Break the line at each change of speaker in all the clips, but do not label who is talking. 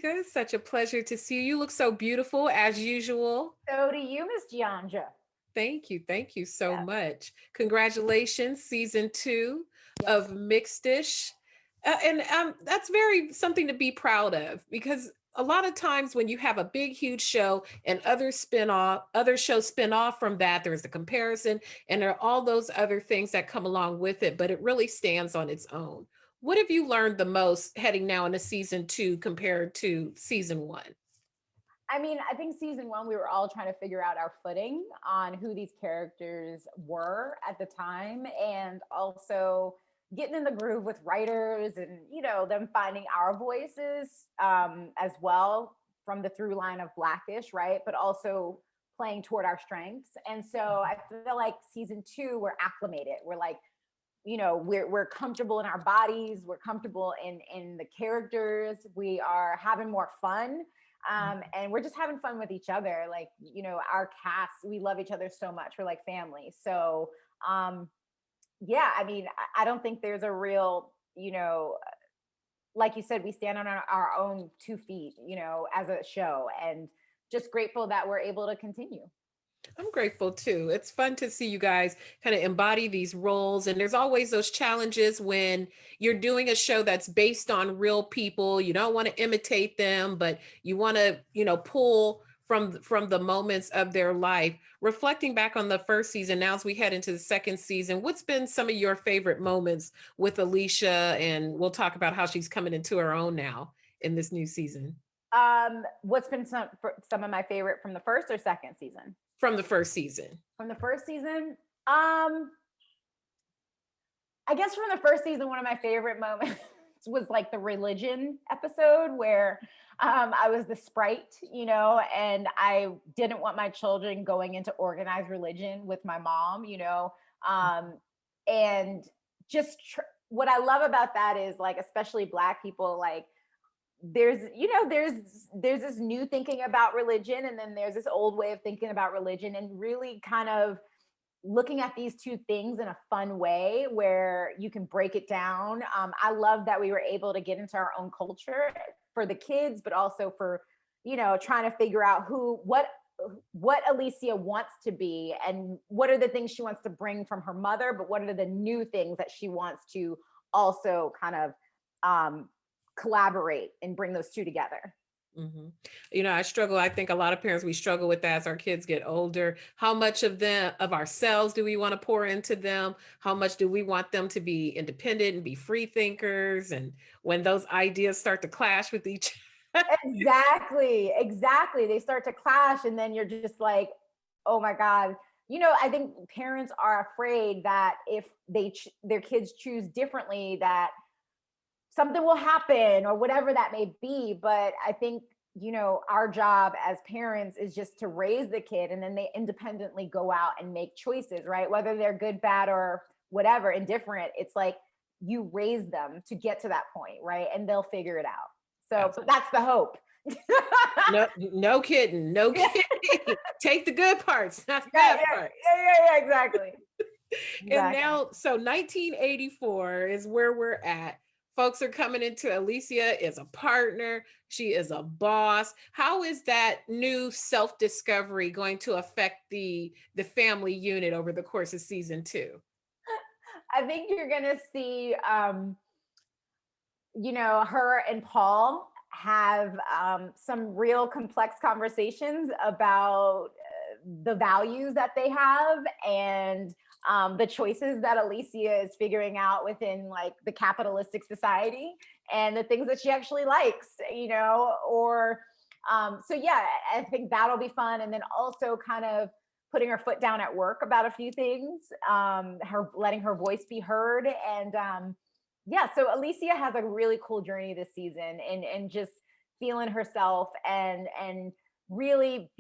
Tika. Such a pleasure to see you. You look so beautiful as usual.
So do you, Miss Jeandra.
Thank you. Thank you so
Yeah.
much. Congratulations, season two
Yes.
of Mixed Dish. And That's very something to be proud of because a lot of times when you have a big, huge show and other shows spin off from that, there's the comparison and there are all those other things that come along with it, but it really stands on its own. What have you learned the most heading now into season two compared to season one?
I mean, I think season one, we were all trying to figure out our footing on who these characters were at the time, and also getting in the groove with writers and, them finding our voices as well from the through line of Blackish, right? But also playing toward our strengths. And so I feel like season two, we're acclimated. We're like, we're comfortable in our bodies, we're comfortable in the characters, we are having more fun, and we're just having fun with each other. Like, our cast, we love each other so much, we're like family. So yeah, I mean, I don't think there's a real, like you said, we stand on our own 2 feet, as a show, and just grateful that we're able to continue.
I'm grateful too. It's fun to see you guys kind of embody these roles. And there's always those challenges when you're doing a show that's based on real people. You don't want to imitate them, but you want to, pull from the moments of their life. Reflecting back on the first season, now as we head into the second season, what's been some of your favorite moments with Alicia? And we'll talk about how she's coming into her own now in this new season.
What's been some of my favorite from the first or second season?
From the first season.
From the first season, I guess from the first season, one of my favorite moments was like the religion episode where I was the sprite, and I didn't want my children going into organized religion with my mom, um, and just what I love about that is, like, especially Black people, like, there's this new thinking about religion, and then there's this old way of thinking about religion, and really kind of looking at these two things in a fun way where you can break it down. I love that we were able to get into our own culture for the kids, but also for, trying to figure out what Alicia wants to be, and what are the things she wants to bring from her mother, but what are the new things that she wants to also kind of um, collaborate and bring those two together.
hmm I struggle. I think a lot of parents, we struggle with that as our kids get older. How much of ourselves do we want to pour into them? How much do we want them to be independent and be free thinkers? And when those ideas start to clash with each
Exactly, exactly. They start to clash, and then you're just like, oh my God. I think parents are afraid that if their kids choose differently, that something will happen or whatever that may be. But I think, our job as parents is just to raise the kid, and then they independently go out and make choices, right? Whether they're good, bad, or whatever, indifferent. It's like you raise them to get to that point, right? And they'll figure it out. So, but
Absolutely.
that's the hope.
No, no kidding. No
Yeah,
kidding. Take the good parts, not the
yeah,
bad
yeah,
parts.
yeah, yeah, yeah, exactly.
And
Exactly.
now, so 1984 is where we're at. Folks are coming into Alicia is a partner. She is a boss. How is that new self-discovery going to affect the family unit over the course of season two?
I think you're gonna see, her and Paul have some real complex conversations about the values that they have, and the choices that Alicia is figuring out within, like, the capitalistic society, and the things that she actually likes, or so yeah, I think that'll be fun. And then also kind of putting her foot down at work about a few things, her letting her voice be heard. And yeah, so Alicia has a really cool journey this season, and just feeling herself, and really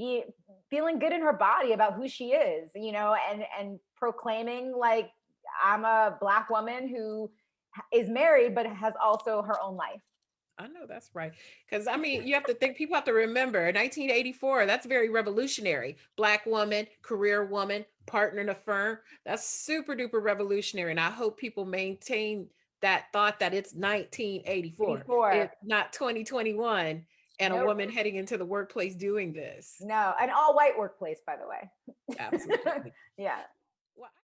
feeling good in her body about who she is, and proclaiming, like, I'm a Black woman who is married but has also her own life.
I know that's right. Because I mean, you have to think, people have to remember 1984, that's very revolutionary. Black woman, career woman, partner in a firm. That's super duper revolutionary. And I hope people maintain that thought that it's 1984.
84.
It's not 2021. and a
Nope.
woman heading into the workplace doing this.
No, an all white workplace, by the way.
Absolutely.
Yeah.
Well,